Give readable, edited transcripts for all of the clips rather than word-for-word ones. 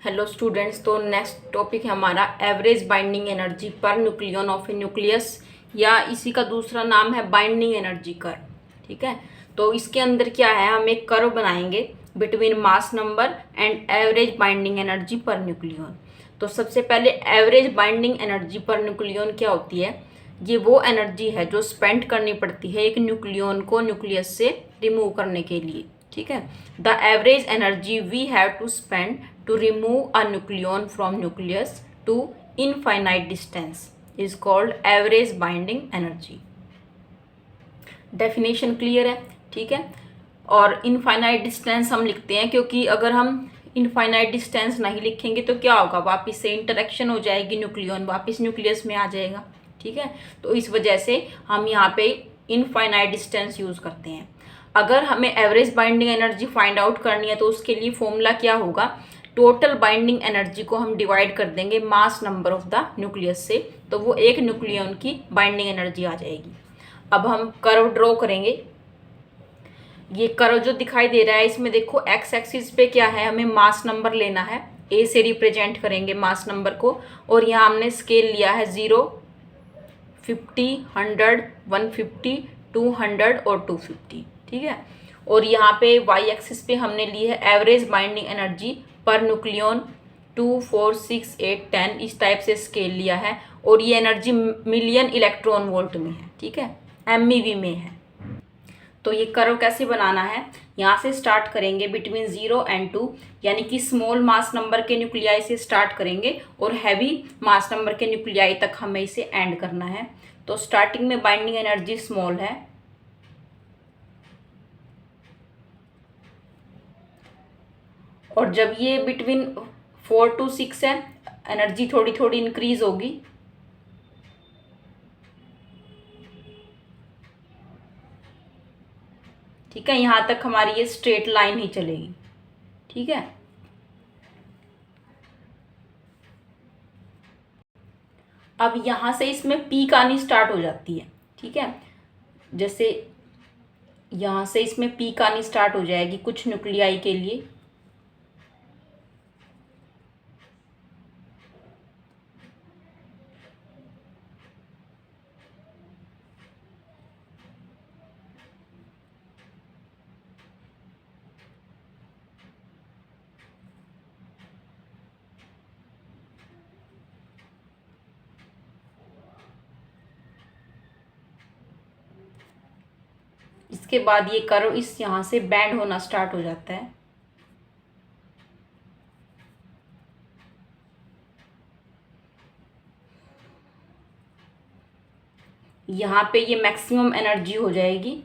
Hello students. तो next topic है हमारा average binding energy per nucleon of A nucleus, या इसी का दूसरा नाम है बाइंडिंग एनर्जी कर्व। ठीक है, तो इसके अंदर क्या है, हम एक कर्व बनाएंगे between mass number and average binding energy per nucleon. तो सबसे पहले average binding energy per nucleon क्या होती है? ये वो एनर्जी है जो स्पेंड करनी पड़ती है एक न्यूक्लियन को न्यूक्लियस से रिमूव करने के लिए। ठीक है, the average energy we have to spend to remove a nucleon from nucleus to infinite distance is called average binding energy। Definition clear है? ठीक है, और इनफाइनाइट डिस्टेंस हम लिखते हैं क्योंकि अगर हम इनफाइनाइट डिस्टेंस नहीं लिखेंगे तो क्या होगा, वापस से इंटरेक्शन हो जाएगी, न्यूक्लियन वापस न्यूक्लियस में आ जाएगा। ठीक है, तो इस वजह से हम यहाँ पे इनफाइनाइट डिस्टेंस यूज़ करते हैं। अगर हमें average binding energy find out करनी है तो उसके लिए फॉर्मूला क्या होगा, टोटल बाइंडिंग एनर्जी को हम डिवाइड कर देंगे mass number of the nucleus से, तो वो एक न्यूक्लियन की बाइंडिंग एनर्जी आ जाएगी। अब हम कर्व ड्रॉ करेंगे। ये कर्व जो दिखाई दे रहा है इसमें देखो एक्स एक्सिस पे क्या है, हमें मास नंबर लेना है, ए से रिप्रेजेंट करेंगे मास नंबर को, और यहाँ हमने स्केल लिया है 0, 50, 100, 150, 200 और 250। ठीक है, और यहाँ पे वाई एक्सिस पे हमने ली है average binding energy per nucleon 2, 4, 6, 8, 10, इस टाइप से स्केल लिया है, और ये एनर्जी मिलियन इलेक्ट्रॉन वोल्ट में है। ठीक है, MeV में है। तो ये कर्व कैसे बनाना है, यहाँ से स्टार्ट करेंगे बिटवीन 0 एंड 2, यानी कि स्मॉल मास नंबर के न्यूक्लियाई से स्टार्ट करेंगे और हैवी मास नंबर के न्यूक्लियाई तक हमें इसे एंड करना है। तो स्टार्टिंग में बाइंडिंग एनर्जी स्मॉल है, और जब ये बिटवीन 4 to 6 है, एनर्जी थोड़ी थोड़ी इंक्रीज होगी। ठीक है, यहाँ तक हमारी ये स्ट्रेट लाइन ही चलेगी। ठीक है, अब यहाँ से इसमें पीक आनी स्टार्ट हो जाती है। ठीक है, जैसे यहाँ से इसमें पीक आनी स्टार्ट हो जाएगी कुछ न्यूक्लियाई के लिए। इसके बाद ये कर्व इस यहाँ से बैंड होना स्टार्ट हो जाता है। यहाँ पे ये मैक्सिमम एनर्जी हो जाएगी,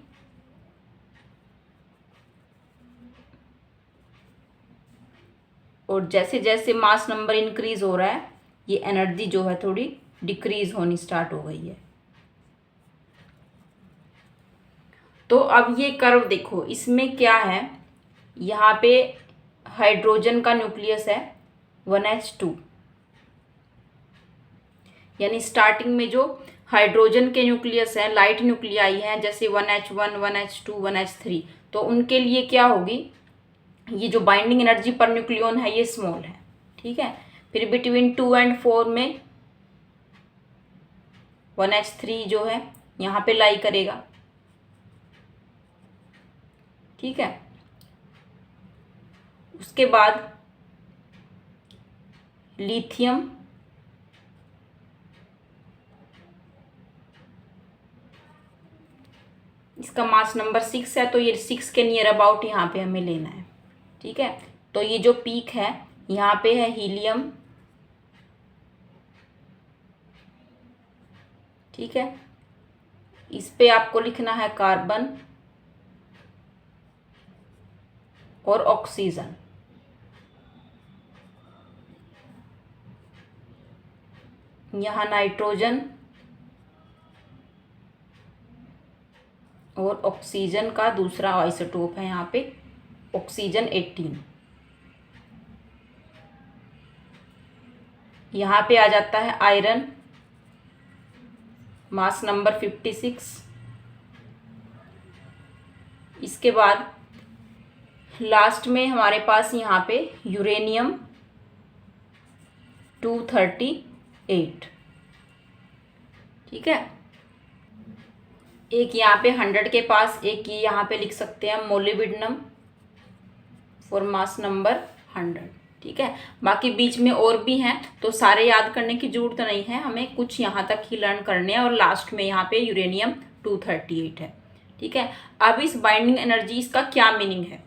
और जैसे जैसे मास नंबर इंक्रीज हो रहा है ये एनर्जी जो है थोड़ी डिक्रीज होनी स्टार्ट हो गई है। तो अब ये कर्व देखो, इसमें क्या है, यहाँ पे हाइड्रोजन का न्यूक्लियस है 1H2, यानी स्टार्टिंग में जो हाइड्रोजन के न्यूक्लियस हैं, लाइट न्यूक्लियाई हैं, जैसे 1H1, 1H2, 1H3, तो उनके लिए क्या होगी, ये जो बाइंडिंग एनर्जी पर न्यूक्लियन है ये स्मॉल है। ठीक है, फिर बिटवीन 2 and 4 में 1H3 जो है यहाँ पे लाई करेगा। ठीक है, उसके बाद लिथियम, इसका मास नंबर 6 है, तो ये 6 के नियर अबाउट यहाँ पे हमें लेना है। ठीक है, तो ये जो पीक है यहाँ पे है हीलियम। ठीक है, इस पे आपको लिखना है कार्बन और ऑक्सीजन। यहाँ नाइट्रोजन और ऑक्सीजन का दूसरा आइसोटोप है, यहाँ पे ऑक्सीजन 18। यहाँ पे आ जाता है आयरन, मास नंबर 56। इसके बाद लास्ट में हमारे पास यहाँ पे यूरेनियम 238। ठीक है, एक यहाँ पे 100 के पास, एक ये यहाँ पे लिख सकते हैं मोलिब्डेनम फॉर मास नंबर 100। ठीक है, बाकी बीच में और भी हैं तो सारे याद करने की जरूरत नहीं है, हमें कुछ यहाँ तक ही लर्न करने हैं और लास्ट में यहाँ पे यूरेनियम 238 है। ठीक है, अब इस बाइंडिंग एनर्जी इसका क्या मीनिंग है?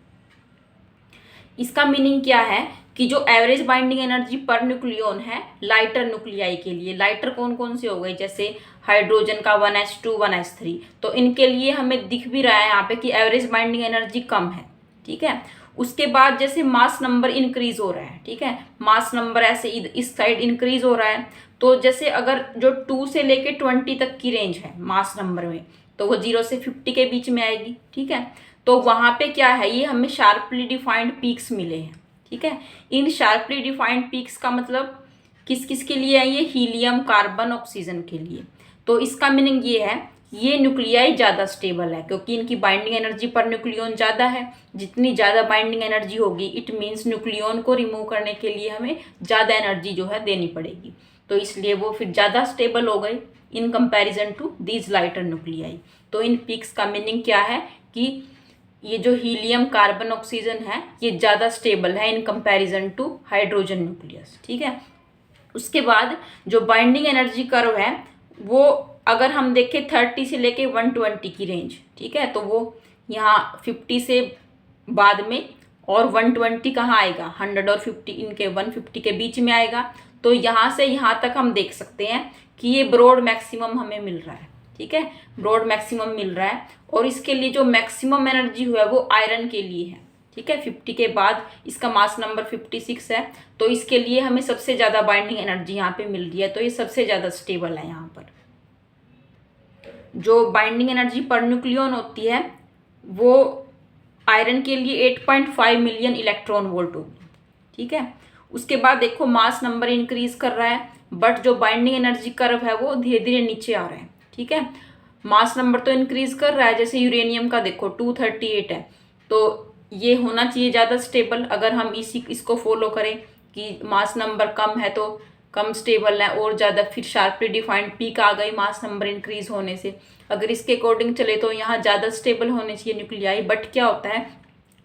इसका मीनिंग क्या है कि जो average binding energy per nucleon है लाइटर न्यूक्लियाई के लिए, लाइटर कौन कौन से हो गए, जैसे हाइड्रोजन का 1s2 1s3, तो इनके लिए हमें दिख भी रहा है यहाँ पे कि एवरेज बाइंडिंग एनर्जी कम है। ठीक है, उसके बाद जैसे मास नंबर इंक्रीज हो रहा है, ठीक है, मास नंबर ऐसे इस साइड इंक्रीज हो रहा है, तो जैसे अगर जो 2 से लेके 20 तक की रेंज है मास नंबर में, तो वो 0 से 50 के बीच में आएगी। ठीक है, तो वहाँ पे क्या है, ये हमें शार्पली डिफाइंड पीक्स मिले हैं। ठीक है, इन शार्पली डिफाइंड पीक्स का मतलब किस किस के लिए है, ये हीलियम, कार्बन, ऑक्सीजन के लिए। तो इसका मीनिंग ये है, ये न्यूक्लियाई ज़्यादा स्टेबल है क्योंकि इनकी बाइंडिंग एनर्जी पर न्यूक्लियन ज़्यादा है। जितनी ज़्यादा बाइंडिंग एनर्जी होगी इट मीन्स न्यूक्लियन को रिमूव करने के लिए हमें ज़्यादा एनर्जी जो है देनी पड़ेगी, तो इसलिए वो फिर ज़्यादा स्टेबल हो गई in comparison to these lighter nuclei. तो इन पीक्स का मीनिंग क्या है कि ये जो हीलियम, कार्बन, ऑक्सीजन है ये ज़्यादा स्टेबल है in comparison to hydrogen nucleus. ठीक है, उसके बाद जो बाइंडिंग एनर्जी कर्व है वो अगर हम देखें 30 से लेके 120 की रेंज, ठीक है, तो वो यहाँ 50 से बाद में और 120 कहाँ आएगा, 100 और 50 इनके 150 के बीच में आएगा। तो यहाँ से यहाँ तक हम देख सकते हैं कि ये ब्रॉड मैक्सिमम हमें मिल रहा है। ठीक है, ब्रॉड मैक्सिमम मिल रहा है और इसके लिए जो मैक्सिमम एनर्जी हुआ है वो आयरन के लिए है। ठीक है, 50 के बाद इसका मास नंबर 56 है, तो इसके लिए हमें सबसे ज़्यादा बाइंडिंग एनर्जी यहाँ पे मिल रही है, तो ये सबसे ज़्यादा स्टेबल है। यहाँ पर जो बाइंडिंग एनर्जी पर न्यूक्लियन होती है वो आयरन के लिए 8.5 मिलियन इलेक्ट्रॉन वोल्ट होगी। ठीक है, उसके बाद देखो मास नंबर इंक्रीज कर रहा है बट जो बाइंडिंग एनर्जी कर्व है वो धीरे धीरे नीचे आ रहा है। ठीक है, मास नंबर तो इंक्रीज कर रहा है, जैसे यूरेनियम का देखो 238 है, तो ये होना चाहिए ज़्यादा स्टेबल। अगर हम इसको फॉलो करें कि मास नंबर कम है तो कम स्टेबल है और ज़्यादा, फिर शार्पली डिफाइंड पीक आ गई मास नंबर इंक्रीज होने से। अगर इसके अकॉर्डिंग चले तो यहाँ ज़्यादा स्टेबल होने चाहिए न्यूक्लियाई, बट क्या होता है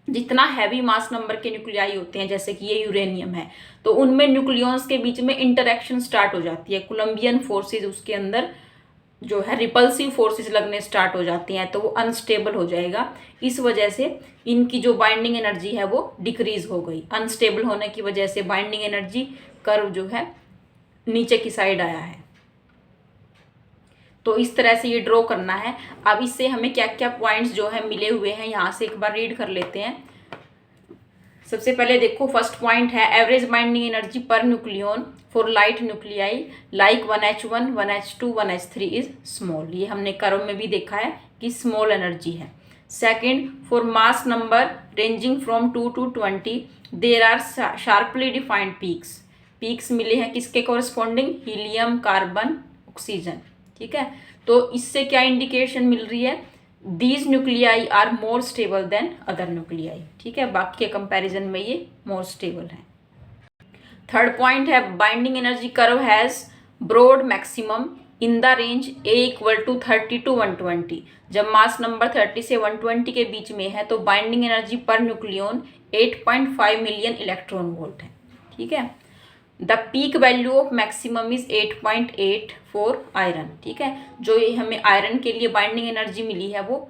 जितना हैवी मास नंबर के न्यूक्लियाई होते हैं जैसे कि ये यूरेनियम है, तो उनमें न्यूक्लियॉन्स के बीच में इंटरेक्शन स्टार्ट हो जाती है, कोलम्बियन फोर्सेज उसके अंदर जो है रिपल्सिव फोर्सेस लगने स्टार्ट हो जाती हैं, तो वो अनस्टेबल हो जाएगा। इस वजह से इनकी जो बाइंडिंग एनर्जी है वो डिक्रीज हो गई, अनस्टेबल होने की वजह से बाइंडिंग एनर्जी कर्व जो है नीचे की साइड आया है। तो इस तरह से ये ड्रॉ करना है। अब इससे हमें क्या क्या पॉइंट्स जो है मिले हुए हैं यहाँ से एक बार रीड कर लेते हैं। सबसे पहले देखो फर्स्ट पॉइंट है average binding energy per nucleon for light nuclei like 1H1 1H2 1H3 is small. ये हमने कर्व में भी देखा है कि स्मॉल एनर्जी है। Second, for mass number ranging from 2 to 20 there are sharply defined peaks. Peaks मिले हैं किसके कॉरस्पॉन्डिंग, हीलियम, कार्बन, ऑक्सीजन। ठीक है, तो इससे क्या इंडिकेशन मिल रही है, these nuclei are more stable than other nuclei. ठीक है, बाकी के कंपैरिजन में ये मोर स्टेबल है। थर्ड पॉइंट है binding energy curve has broad maximum in the range A = 30 to 120। जब मास नंबर 30 से 120 के बीच में है तो binding energy per nucleon 8.5 million electron volt है। ठीक है, the peak value of maximum is 8.8 for iron. ठीक है, जो ये हमें आयरन के लिए बाइंडिंग एनर्जी मिली है वो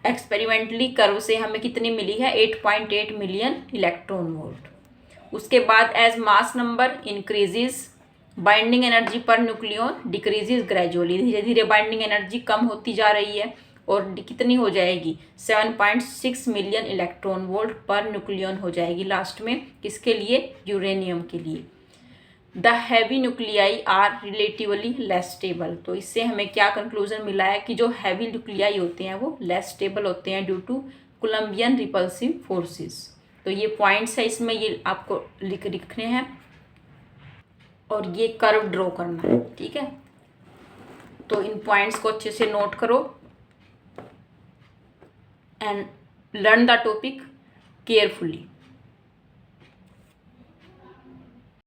एक्सपेरिमेंटली कर्व से हमें कितनी मिली है, 8.8 मिलियन इलेक्ट्रॉन वोल्ट। उसके बाद as mass number increases binding energy per nucleon decreases gradually. धीरे धीरे बाइंडिंग एनर्जी कम होती जा रही है और कितनी हो जाएगी, 7.6 million electron volt per nucleon हो जाएगी लास्ट में। किसके लिए, यूरेनियम के लिए। The heavy nuclei are relatively less stable. तो इससे हमें क्या कंक्लूजन मिला है कि जो हैवी न्यूक्लियाई होते हैं वो लेस स्टेबल होते हैं due to coulombian repulsive forces. तो ये पॉइंट्स है इसमें, ये आपको लिखने हैं और ये कर्व ड्रॉ करना है। ठीक है, तो इन पॉइंट्स को अच्छे से नोट करो and learn the topic carefully.